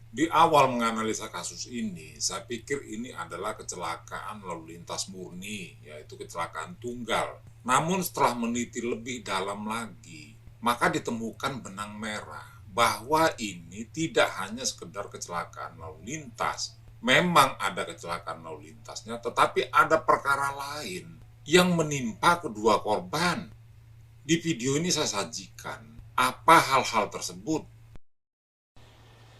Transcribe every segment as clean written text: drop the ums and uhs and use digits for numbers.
Di awal menganalisa kasus ini, saya pikir ini adalah kecelakaan lalu lintas murni, yaitu kecelakaan tunggal. Namun setelah meneliti lebih dalam lagi, maka ditemukan benang merah bahwa ini tidak hanya sekedar kecelakaan lalu lintas. Memang ada kecelakaan lalu lintasnya, tetapi ada perkara lain yang menimpa kedua korban. Di video ini saya sajikan apa hal-hal tersebut.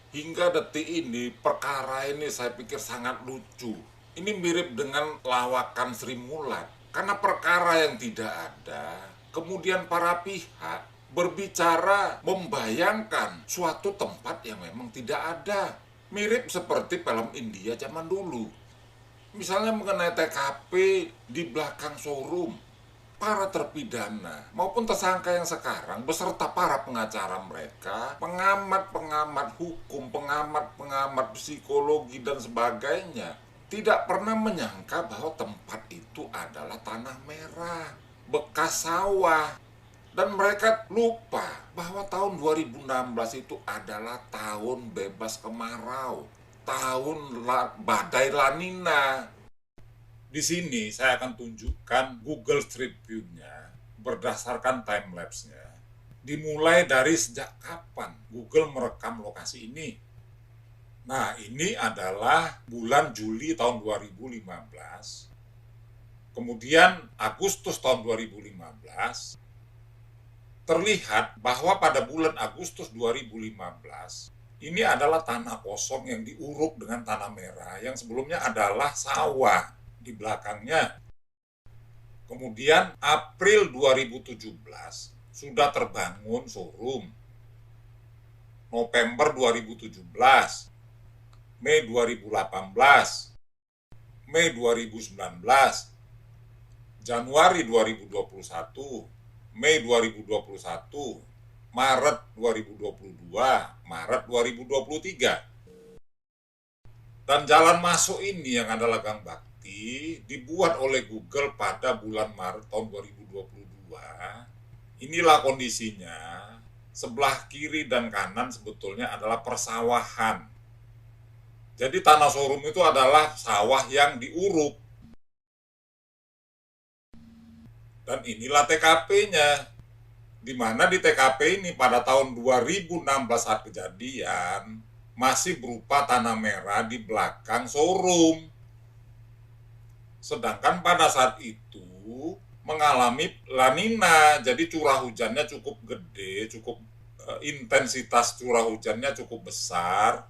Hingga detik ini, perkara ini saya pikir sangat lucu. Ini mirip dengan lawakan Sri Mulat. Karena perkara yang tidak ada, kemudian para pihak berbicara membayangkan suatu tempat yang memang tidak ada. Mirip seperti film India zaman dulu. Misalnya mengenai TKP di belakang showroom, para terpidana maupun tersangka yang sekarang beserta para pengacara mereka, pengamat-pengamat hukum, pengamat-pengamat psikologi dan sebagainya, tidak pernah menyangka bahwa tempat itu adalah tanah merah, bekas sawah. Dan mereka lupa bahwa tahun 2016 itu adalah tahun bebas kemarau, tahun badai La Nina. Di sini saya akan tunjukkan Google Street View-nya berdasarkan time-lapse-nya. Dimulai dari sejak kapan Google merekam lokasi ini. Nah, ini adalah bulan Juli tahun 2015. Kemudian Agustus tahun 2015, terlihat bahwa pada bulan Agustus 2015, ini adalah tanah kosong yang diuruk dengan tanah merah yang sebelumnya adalah sawah di belakangnya. Kemudian April 2017 sudah terbangun showroom. November 2017, Mei 2018, Mei 2019, Januari 2021, Mei 2021, Maret 2022, Maret 2023. Dan jalan masuk ini yang adalah Gang Bakti dibuat oleh Google pada bulan Maret tahun 2022. Inilah kondisinya. Sebelah kiri dan kanan sebetulnya adalah persawahan. Jadi tanah showroom itu adalah sawah yang diuruk. Dan inilah TKP-nya. Di mana di TKP ini pada tahun 2016 saat kejadian masih berupa tanah merah di belakang showroom. Sedangkan pada saat itu mengalami La Nina, jadi curah hujannya cukup gede, cukup intensitas curah hujannya cukup besar.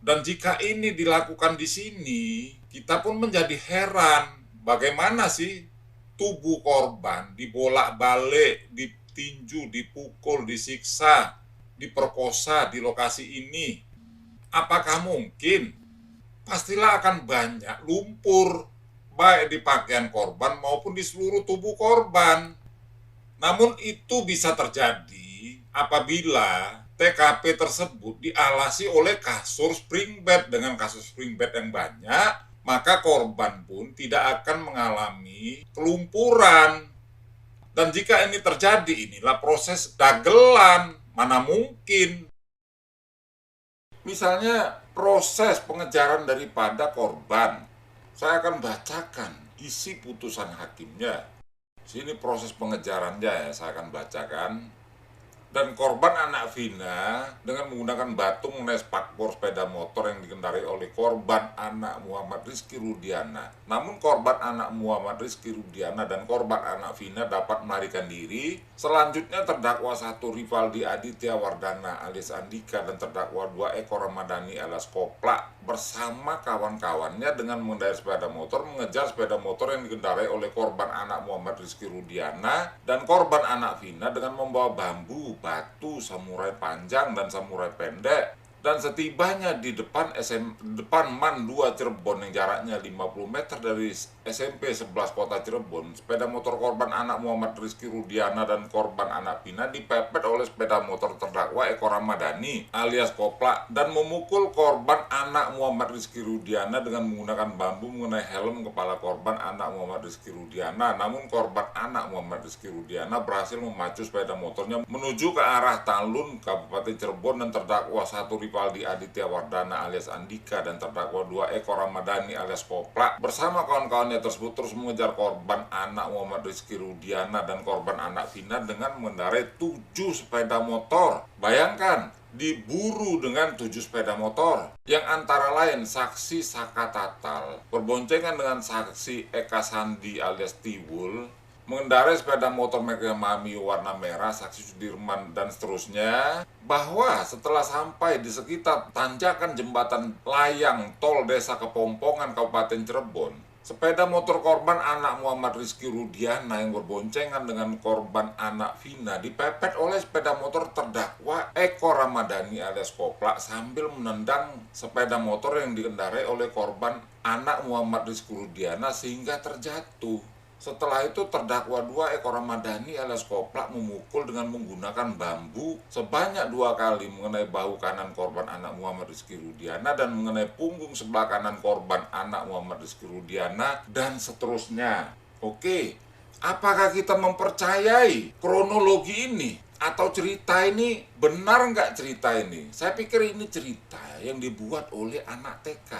Dan jika ini dilakukan di sini, kita pun menjadi heran, bagaimana sih tubuh korban dibolak-balik, ditinju, dipukul, disiksa, diperkosa di lokasi ini. Apakah mungkin? Pastilah akan banyak lumpur, baik di pakaian korban maupun di seluruh tubuh korban. Namun itu bisa terjadi apabila TKP tersebut dialasi oleh kasur spring bed. Dengan kasur spring bed yang banyak, maka korban pun tidak akan mengalami kelumpuran. Dan jika ini terjadi, inilah proses dagelan. Mana mungkin. Misalnya proses pengejaran daripada korban. Saya akan bacakan isi putusan hakimnya. Sini proses pengejarannya ya, saya akan bacakan. Dan korban anak Vina dengan menggunakan batu mengenai spakbor sepeda motor yang dikendarai oleh korban anak Muhammad Rizky Rudiana. Namun korban anak Muhammad Rizky Rudiana dan korban anak Vina dapat melarikan diri. Selanjutnya terdakwa 1 Rivaldi Aditya Wardana alias Andika dan terdakwa 2 Eko Ramadhani alias Koplak bersama kawan-kawannya dengan mengendarai sepeda motor mengejar sepeda motor yang dikendarai oleh korban anak Muhammad Rizky Rudiana dan korban anak Vina dengan membawa bambu, batu, samurai panjang dan samurai pendek. Dan setibanya di depan MAN 2 Cirebon yang jaraknya 50 meter dari SMP 11 Kota Cirebon, sepeda motor korban anak Muhammad Rizky Rudiana dan korban anak Vina dipepet oleh sepeda motor terdakwa Eko Ramadhani alias Koplak dan memukul korban anak Muhammad Rizky Rudiana dengan menggunakan bambu mengenai helm kepala korban anak Muhammad Rizky Rudiana. Namun korban anak Muhammad Rizky Rudiana berhasil memacu sepeda motornya menuju ke arah Talun, Kabupaten Cirebon dan terdakwa 1 Rivaldi Aditya Wardana alias Andika dan terdakwa 2 Eko Ramadhani alias Koplak bersama kawan-kawannya tersebut terus mengejar korban anak Muhammad Rizky Rudiana dan korban anak Vina dengan mengendarai 7 sepeda motor. Bayangkan, diburu dengan 7 sepeda motor yang antara lain saksi Saka Tatal berboncengan dengan saksi Eka Sandi alias Tiwul mengendarai sepeda motor Mega Mami warna merah saksi Sudirman dan seterusnya, bahwa setelah sampai di sekitar tanjakan jembatan layang tol Desa Kepompongan Kabupaten Cirebon, sepeda motor korban anak Muhammad Rizky Rudiana yang berboncengan dengan korban anak Vina dipepet oleh sepeda motor terdakwa Eko Ramadhani alias Koplak sambil menendang sepeda motor yang dikendarai oleh korban anak Muhammad Rizky Rudiana sehingga terjatuh. Setelah itu terdakwa 2 Eko Ramadhani alias Koplak memukul dengan menggunakan bambu sebanyak 2 kali mengenai bahu kanan korban anak Muhammad Rizky Rudiana dan mengenai punggung sebelah kanan korban anak Muhammad Rizky Rudiana dan seterusnya. Oke, apakah kita mempercayai kronologi ini? Atau cerita ini benar nggak cerita ini? Saya pikir ini cerita yang dibuat oleh anak TK.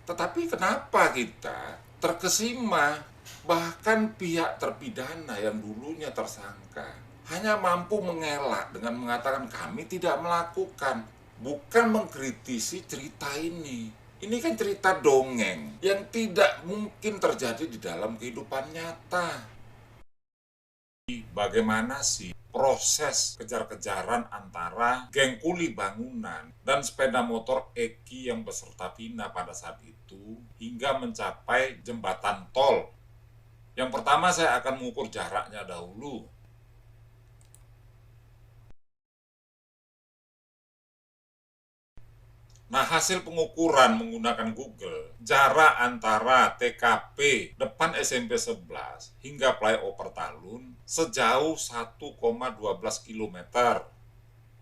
Tetapi kenapa kita terkesima? Bahkan pihak terpidana yang dulunya tersangka hanya mampu mengelak dengan mengatakan kami tidak melakukan, bukan mengkritisi cerita ini. Ini kan cerita dongeng yang tidak mungkin terjadi di dalam kehidupan nyata. Bagaimana sih proses kejar-kejaran antara geng kuli bangunan dan sepeda motor Eki yang beserta Vina pada saat itu hingga mencapai jembatan tol? Yang pertama saya akan mengukur jaraknya dahulu. Nah, hasil pengukuran menggunakan Google, jarak antara TKP depan SMP 11 hingga flyover Talun sejauh 1,12 km.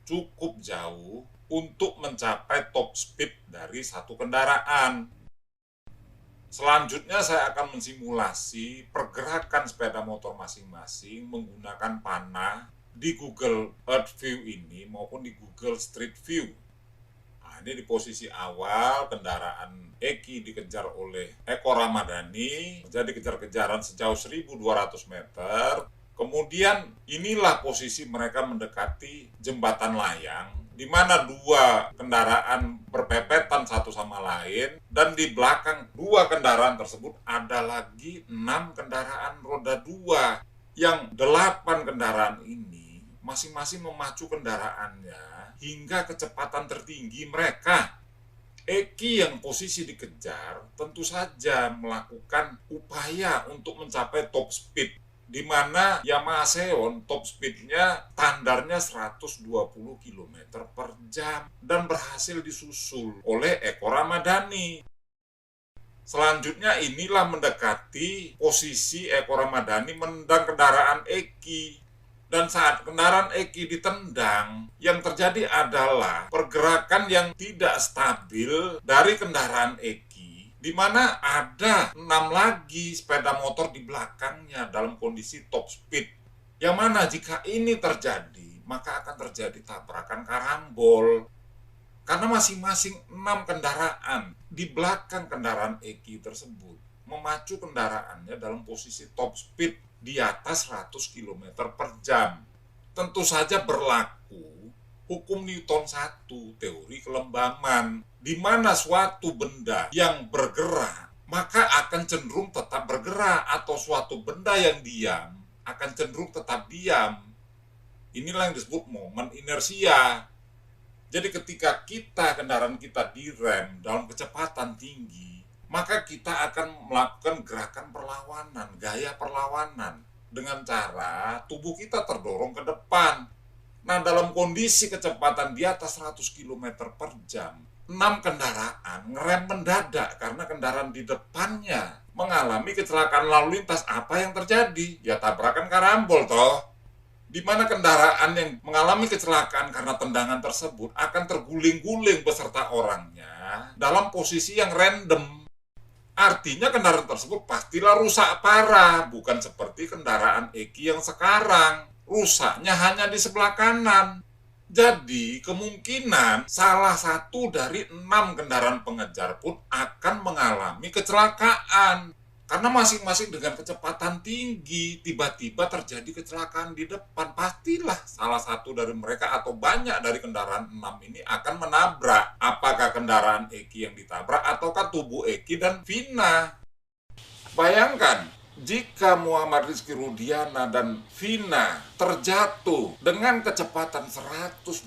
Cukup jauh untuk mencapai top speed dari satu kendaraan. Selanjutnya saya akan mensimulasi pergerakan sepeda motor masing-masing menggunakan panah di Google Earth View ini maupun di Google Street View. Nah, ini di posisi awal kendaraan Eki dikejar oleh Eko Ramadhani, jadi kejar-kejaran sejauh 1.200 meter. Kemudian inilah posisi mereka mendekati jembatan layang, di mana 2 kendaraan berpepetan satu sama lain, dan di belakang 2 kendaraan tersebut ada lagi 6 kendaraan roda 2, yang 8 kendaraan ini masing-masing memacu kendaraannya hingga kecepatan tertinggi mereka. Eki yang posisi dikejar tentu saja melakukan upaya untuk mencapai top speed, di mana Yamaha Seon top speednya standarnya 120 km per jam dan berhasil disusul oleh Eko Ramadhani. Selanjutnya inilah mendekati posisi Eko Ramadhani menendang kendaraan Eki. Dan saat kendaraan Eki ditendang, yang terjadi adalah pergerakan yang tidak stabil dari kendaraan Eki, di mana ada 6 lagi sepeda motor di belakangnya dalam kondisi top speed. Yang mana jika ini terjadi, maka akan terjadi tabrakan karambol. Karena masing-masing 6 kendaraan di belakang kendaraan Eki tersebut memacu kendaraannya dalam posisi top speed di atas 100 km per jam. Tentu saja berlaku hukum Newton 1, teori kelembaman, di mana suatu benda yang bergerak maka akan cenderung tetap bergerak, atau suatu benda yang diam akan cenderung tetap diam. Inilah yang disebut momen inersia. Jadi ketika kendaraan kita direm dalam kecepatan tinggi, maka kita akan melakukan gerakan perlawanan, gaya perlawanan, dengan cara tubuh kita terdorong ke depan. Nah, dalam kondisi kecepatan di atas 100 km per jam, 6 kendaraan ngerem mendadak karena kendaraan di depannya mengalami kecelakaan lalu lintas. Apa yang terjadi? Ya tabrakan karambol toh. Di mana kendaraan yang mengalami kecelakaan karena tendangan tersebut akan terguling-guling beserta orangnya dalam posisi yang random. Artinya kendaraan tersebut pastilah rusak parah, bukan seperti kendaraan Eki yang sekarang. Rusaknya hanya di sebelah kanan. Jadi kemungkinan salah satu dari 6 kendaraan pengejar pun akan mengalami kecelakaan. Karena masing-masing dengan kecepatan tinggi, tiba-tiba terjadi kecelakaan di depan. Pastilah salah satu dari mereka atau banyak dari kendaraan 6 ini akan menabrak. Apakah kendaraan Eki yang ditabrak ataukah tubuh Eki dan Vina. Bayangkan, jika Muhammad Rizky Rudiana dan Vina terjatuh dengan kecepatan 120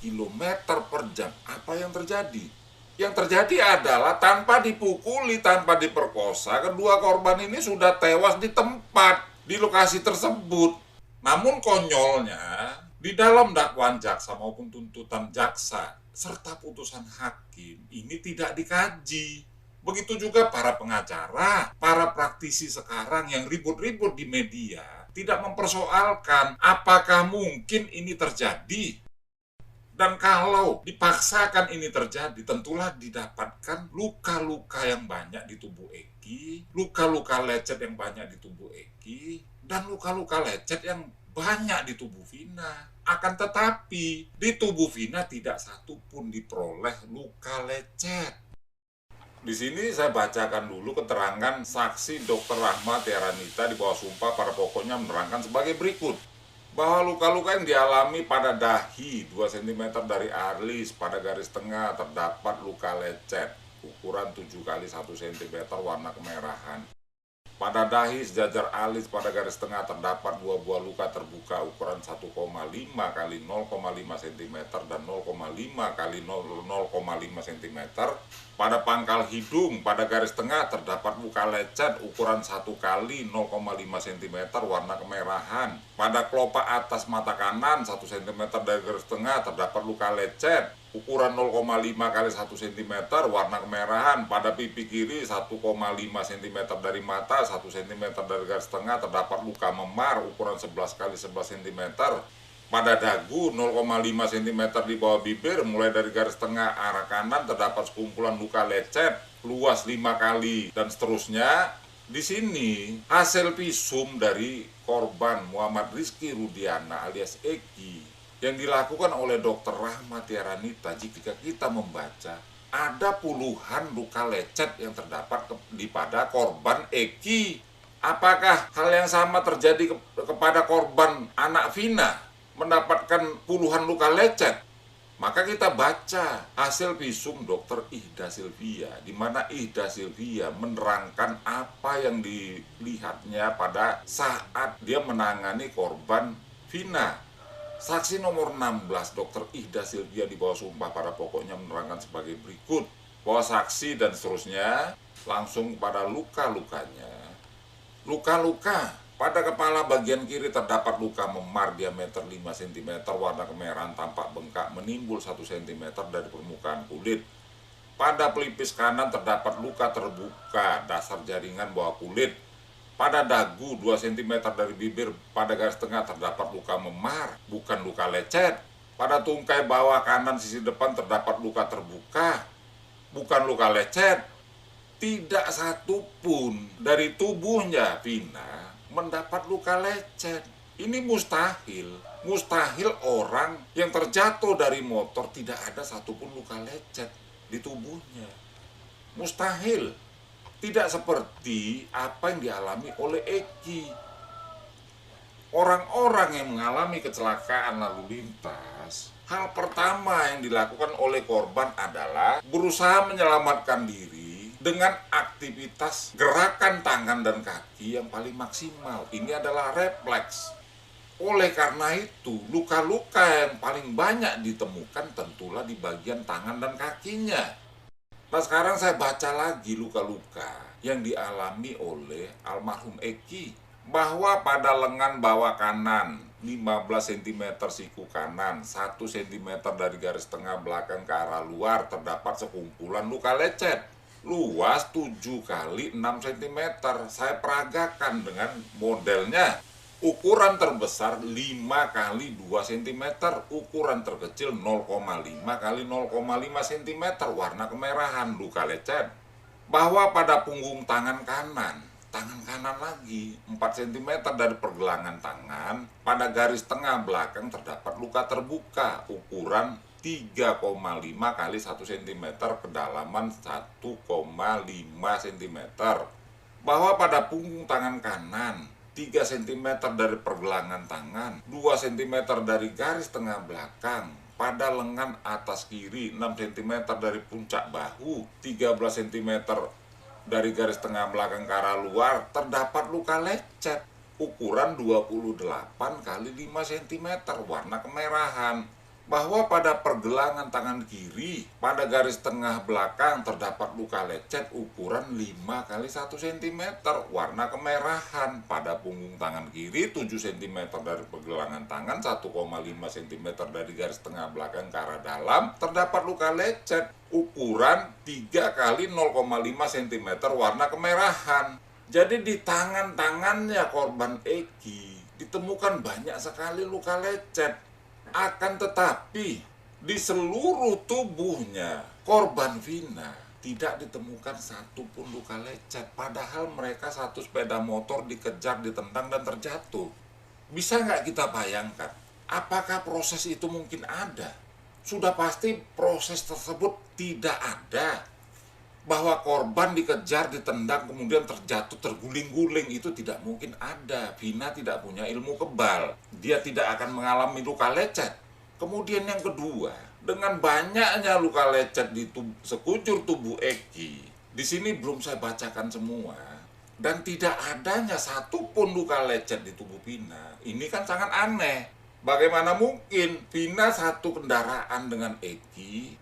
km per jam, apa yang terjadi? Yang terjadi adalah tanpa dipukuli, tanpa diperkosa, kedua korban ini sudah tewas di tempat, di lokasi tersebut. Namun konyolnya, di dalam dakwaan jaksa maupun tuntutan jaksa, serta putusan hakim, ini tidak dikaji. Begitu juga para pengacara, para praktisi sekarang yang ribut-ribut di media, tidak mempersoalkan apakah mungkin ini terjadi. Dan kalau dipaksakan ini terjadi, tentulah didapatkan luka-luka yang banyak di tubuh Eki, luka-luka lecet yang banyak di tubuh Eki, dan luka-luka lecet yang banyak di tubuh Vina. Akan tetapi, di tubuh Vina tidak satu pun diperoleh luka lecet. Di sini saya bacakan dulu keterangan saksi Dr. Rahma Tiaranita di bawah sumpah pada pokoknya menerangkan sebagai berikut. Bahwa luka-luka yang dialami pada dahi 2 cm dari alis pada garis tengah terdapat luka lecet ukuran 7 kali 1 cm warna kemerahan. Pada dahi sejajar alis pada garis tengah terdapat 2 buah luka terbuka ukuran 1,5 kali 0,5 cm dan 0,5 kali 0,5 cm. Pada pangkal hidung pada garis tengah terdapat luka lecet ukuran 1 kali 0,5 cm warna kemerahan. Pada kelopak atas mata kanan 1 cm dari garis tengah terdapat luka lecet ukuran 0,5 kali 1 cm warna kemerahan. Pada pipi kiri 1,5 cm dari mata 1 cm dari garis tengah terdapat luka memar ukuran 11 kali 11 cm. Pada dagu 0,5 cm di bawah bibir mulai dari garis tengah arah kanan terdapat sekumpulan luka lecet luas 5 kali dan seterusnya. Di sini hasil visum dari korban Muhammad Rizky Rudiana alias Eki yang dilakukan oleh Dr. Rahma Tiaranita, jika kita membaca, ada puluhan luka lecet yang terdapat pada korban Eki. Apakah hal yang sama terjadi kepada korban anak Vina, mendapatkan puluhan luka lecet? Maka kita baca hasil visum Dr. Ihda Silvia, di mana Ihda Silvia menerangkan apa yang dilihatnya pada saat dia menangani korban Vina. Saksi nomor 16, Dr. Ihda Silvia di bawah sumpah pada pokoknya menerangkan sebagai berikut, bahwa saksi dan seterusnya langsung pada luka-lukanya. Luka-luka pada kepala bagian kiri terdapat luka memar diameter 5 cm warna kemerahan tampak bengkak menimbul 1 cm dari permukaan kulit. Pada pelipis kanan terdapat luka terbuka dasar jaringan bawah kulit. Pada dagu 2 cm dari bibir pada garis tengah terdapat luka memar, bukan luka lecet. Pada tungkai bawah kanan sisi depan terdapat luka terbuka, bukan luka lecet. Tidak satu pun dari tubuhnya Vina mendapat luka lecet. Ini mustahil. Mustahil orang yang terjatuh dari motor tidak ada satupun luka lecet di tubuhnya. Mustahil. Tidak seperti apa yang dialami oleh Eki. Orang-orang yang mengalami kecelakaan lalu lintas, hal pertama yang dilakukan oleh korban adalah berusaha menyelamatkan diri dengan aktivitas gerakan tangan dan kaki yang paling maksimal. Ini adalah refleks. Oleh karena itu, luka-luka yang paling banyak ditemukan tentulah di bagian tangan dan kakinya. Nah, sekarang saya baca lagi luka-luka yang dialami oleh almarhum Eki, bahwa pada lengan bawah kanan 15 cm siku kanan 1 cm dari garis tengah belakang ke arah luar terdapat sekumpulan luka lecet luas 7 kali 6 cm. Saya peragakan dengan modelnya. Ukuran terbesar 5 kali 2 cm, ukuran terkecil 0,5 kali 0,5 cm, warna kemerahan, luka lecet. Bahwa pada punggung tangan kanan tangan kanan lagi, 4 cm dari pergelangan tangan. Pada garis tengah belakang terdapat luka terbuka ukuran 3,5 kali 1 cm, kedalaman 1,5 cm. Bahwa pada punggung tangan kanan 3 cm dari pergelangan tangan, 2 cm dari garis tengah belakang, pada lengan atas kiri 6 cm dari puncak bahu, 13 cm dari garis tengah belakang ke arah luar terdapat luka lecet ukuran 28 kali 5 cm warna kemerahan. Bahwa pada pergelangan tangan kiri pada garis tengah belakang terdapat luka lecet ukuran 5 kali 1 cm warna kemerahan. Pada punggung tangan kiri 7 cm dari pergelangan tangan, 1,5 cm dari garis tengah belakang ke arah dalam terdapat luka lecet ukuran 3 kali 0,5 cm warna kemerahan. Jadi di tangan-tangannya korban Egi ditemukan banyak sekali luka lecet. Akan tetapi di seluruh tubuhnya korban Vina tidak ditemukan satupun luka lecet. Padahal mereka satu sepeda motor dikejar, ditendang, dan terjatuh. Bisa nggak kita bayangkan? Apakah proses itu mungkin ada? Sudah pasti proses tersebut tidak ada. Bahwa korban dikejar, ditendang, kemudian terjatuh, terguling-guling, itu tidak mungkin ada. Vina tidak punya ilmu kebal. Dia tidak akan mengalami luka lecet. Kemudian yang kedua, dengan banyaknya luka lecet di sekujur tubuh Egi, di sini belum saya bacakan semua, dan tidak adanya satupun luka lecet di tubuh Vina. Ini kan sangat aneh. Bagaimana mungkin Vina satu kendaraan dengan Egi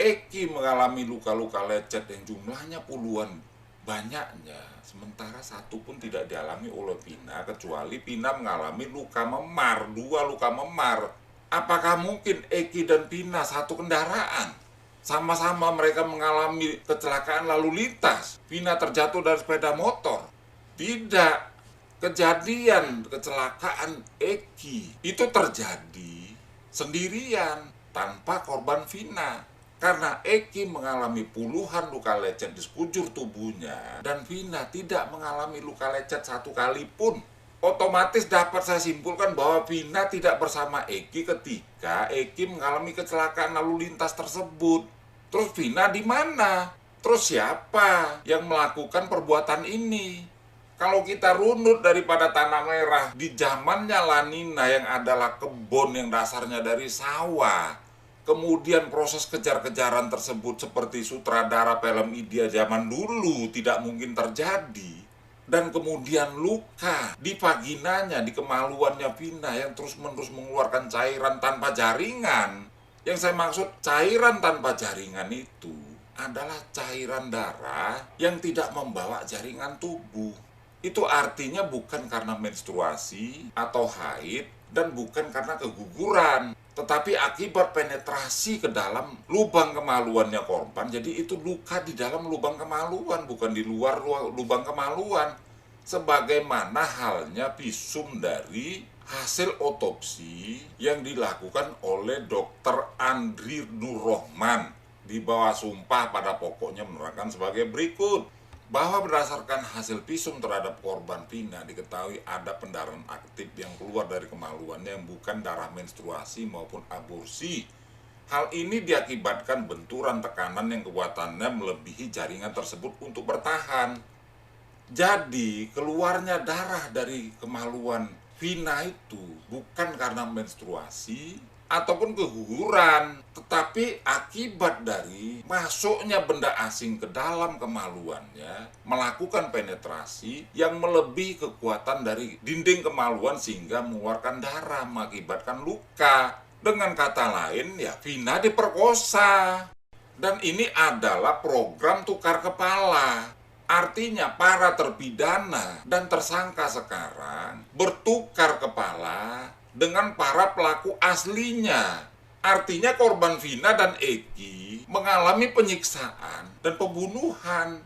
mengalami luka-luka lecet yang jumlahnya puluhan banyaknya, sementara satu pun tidak dialami oleh Vina, kecuali Vina mengalami luka memar, 2 luka memar. Apakah mungkin Egi dan Vina satu kendaraan? Sama-sama mereka mengalami kecelakaan lalu lintas. Vina terjatuh dari sepeda motor. Tidak. Kejadian kecelakaan Egi itu terjadi sendirian tanpa korban Vina, karena Egi mengalami puluhan luka lecet di sekujur tubuhnya dan Vina tidak mengalami luka lecet satu kali pun. Otomatis dapat saya simpulkan bahwa Vina tidak bersama Egi ketika Egi mengalami kecelakaan lalu lintas tersebut. Terus Vina di mana? Terus siapa yang melakukan perbuatan ini? Kalau kita runut daripada Tanah Merah di zamannya Lanina yang adalah kebun yang dasarnya dari sawah, kemudian proses kejar-kejaran tersebut seperti sutradara film India zaman dulu tidak mungkin terjadi. Dan kemudian luka di vaginanya, di kemaluannya Vina yang terus-menerus mengeluarkan cairan tanpa jaringan. Yang saya maksud cairan tanpa jaringan itu adalah cairan darah yang tidak membawa jaringan tubuh. Itu artinya bukan karena menstruasi atau haid dan bukan karena keguguran, tetapi akibat penetrasi ke dalam lubang kemaluannya korban. Jadi itu luka di dalam lubang kemaluan, bukan di luar lubang kemaluan. Sebagaimana halnya visum dari hasil otopsi yang dilakukan oleh Dr. Andri Nurrohman di bawah sumpah pada pokoknya menerangkan sebagai berikut. Bahwa berdasarkan hasil visum terhadap korban Vina diketahui ada pendarahan aktif yang keluar dari kemaluannya yang bukan darah menstruasi maupun aborsi. Hal ini diakibatkan benturan tekanan yang kekuatannya melebihi jaringan tersebut untuk bertahan. Jadi keluarnya darah dari kemaluan Vina itu bukan karena menstruasi ataupun keguguran, tetapi akibat dari masuknya benda asing ke dalam kemaluannya, melakukan penetrasi yang melebihi kekuatan dari dinding kemaluan sehingga mengeluarkan darah, mengakibatkan luka. Dengan kata lain, ya Vina diperkosa. Dan ini adalah program tukar kepala. Artinya para terpidana dan tersangka sekarang bertukar kepala dengan para pelaku aslinya. Artinya korban Vina dan Egi mengalami penyiksaan dan pembunuhan,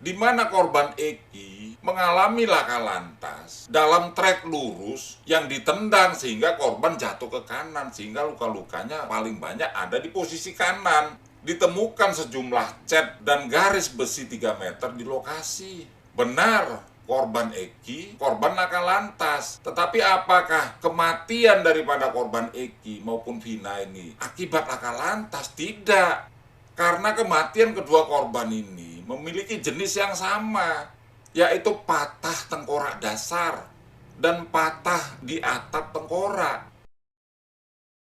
di mana korban Egi mengalami laka lantas dalam trek lurus yang ditendang sehingga korban jatuh ke kanan, sehingga luka-lukanya paling banyak ada di posisi kanan. Ditemukan sejumlah cat dan garis besi 3 meter di lokasi. Benar, korban Eki, korban laka lantas. Tetapi apakah kematian daripada korban Eki maupun Vina ini akibat laka lantas? Tidak. Karena kematian kedua korban ini memiliki jenis yang sama, yaitu patah tengkorak dasar dan patah di atap tengkorak.